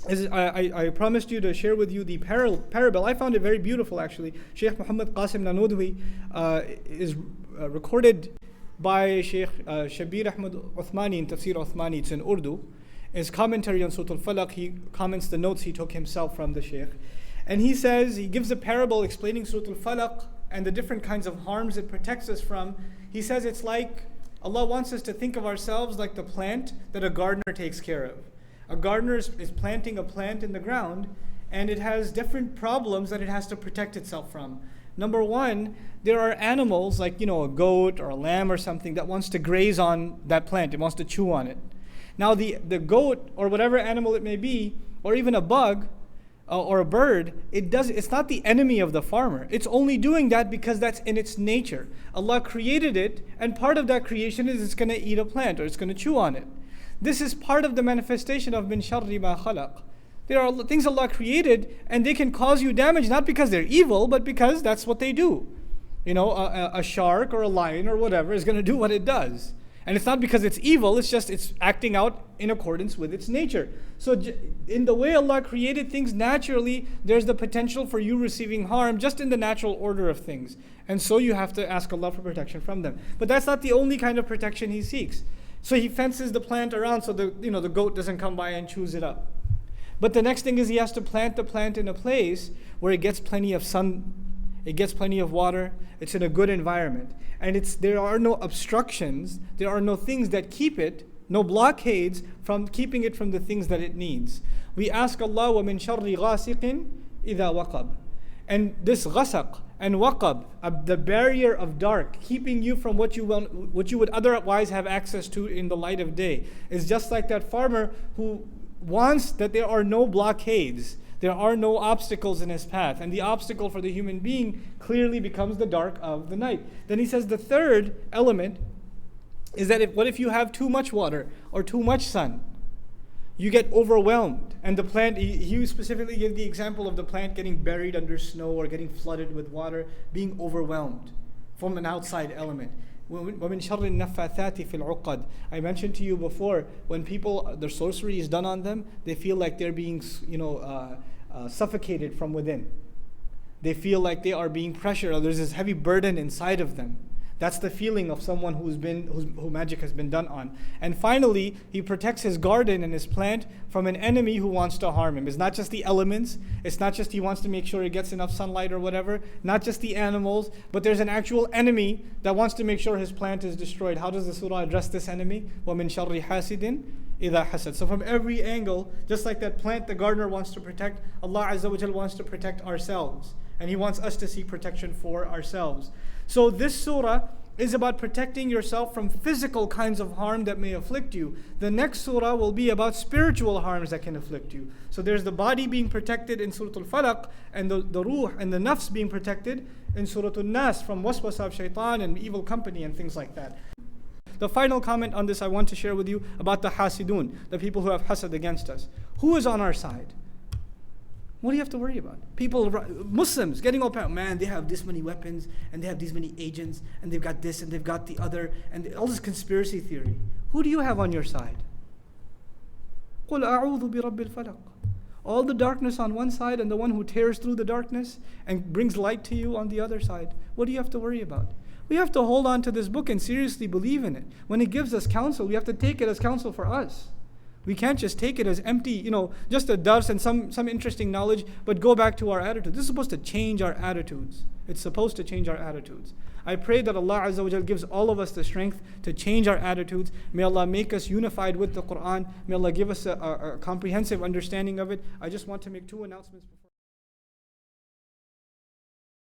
I promised you to share with you the parable. I found it very beautiful actually. Sheikh Muhammad Qasim Nanodwi is recorded by Sheikh Shabir Ahmad Uthmani in Tafsir Uthmani. It's in Urdu. His commentary on Surah Al-Falaq, he comments the notes he took himself from the Sheikh. And he says, he gives a parable explaining Surah Al-Falaq and the different kinds of harms it protects us from. He says it's like Allah wants us to think of ourselves like the plant that a gardener takes care of. A gardener is planting a plant in the ground, and it has different problems that it has to protect itself from. Number one, there are animals like, a goat or a lamb or something that wants to graze on that plant. It wants to chew on it. Now the goat or whatever animal it may be, or even a bug or a bird, it's not the enemy of the farmer. It's only doing that because that's in its nature. Allah created it, and part of that creation is it's going to eat a plant or it's going to chew on it. This is part of the manifestation of min sharri ma khalaq. There are things Allah created, and they can cause you damage not because they're evil, but because that's what they do. A shark or a lion or whatever is going to do what it does. And it's not because it's evil, it's acting out in accordance with its nature. So in the way Allah created things naturally, there's the potential for you receiving harm just in the natural order of things. And so you have to ask Allah for protection from them. But that's not the only kind of protection He seeks. So He fences the plant around so the goat doesn't come by and chews it up. But the next thing is He has to plant the plant in a place where it gets plenty of sun, it gets plenty of water, it's in a good environment. And there are no obstructions, there are no things that keep it, no blockades from keeping it from the things that it needs. We ask Allah, وَمِن شَرِّ غَاسِقٍ إِذَا وَقَبْ. And this ghasaq and waqab, the barrier of dark, keeping you from what you would otherwise have access to in the light of day, is just like that farmer who wants that there are no blockades, there are no obstacles in his path. And the obstacle for the human being clearly becomes the dark of the night. Then he says the third element is that what if you have too much water or too much sun? You get overwhelmed. And the plant, he specifically gave the example of the plant getting buried under snow or getting flooded with water, being overwhelmed from an outside element. وَمِن شَرِّ النَّفَّاثَاتِ فِي الْعُقَدِ. I mentioned to you before, when people, their sorcery is done on them, they feel like they're being suffocated from within. They feel like they are being pressured, or there's this heavy burden inside of them. That's the feeling of someone who magic has been done on. And finally, he protects his garden and his plant from an enemy who wants to harm him. It's not just the elements. It's not just he wants to make sure it gets enough sunlight or whatever. Not just the animals, but there's an actual enemy that wants to make sure his plant is destroyed. How does the surah address this enemy? وَمِن شَرِّ حَاسِدٍ إِذَا حَسَدٍ. So from every angle, just like that plant the gardener wants to protect, Allah Azza wa Jal wants to protect ourselves. And He wants us to seek protection for ourselves. So this surah is about protecting yourself from physical kinds of harm that may afflict you. The next surah will be about spiritual harms that can afflict you. So there's the body being protected in Surah Al-Falaq, and the ruh and the nafs being protected in Surah Al-Nas from waswasa of shaitan and evil company and things like that. The final comment on this I want to share with you about the hasidun, the people who have hasad against us. Who is on our side? What do you have to worry about? People, Muslims, getting all proud. Man, they have this many weapons, and they have these many agents, and they've got this, and they've got the other, and all this conspiracy theory. Who do you have on your side? قُلْ أَعُوذُ بِرَبِّ الْفَلَقِ. All the darkness on one side, and the one who tears through the darkness and brings light to you on the other side. What do you have to worry about? We have to hold on to this book and seriously believe in it. When it gives us counsel, we have to take it as counsel for us. We can't just take it as empty, just a dars and some interesting knowledge, but go back to our attitude. This is supposed to change our attitudes. It's supposed to change our attitudes. I pray that Allah Azza wa Jal gives all of us the strength to change our attitudes. May Allah make us unified with the Quran. May Allah give us a comprehensive understanding of it. I just want to make two announcements before.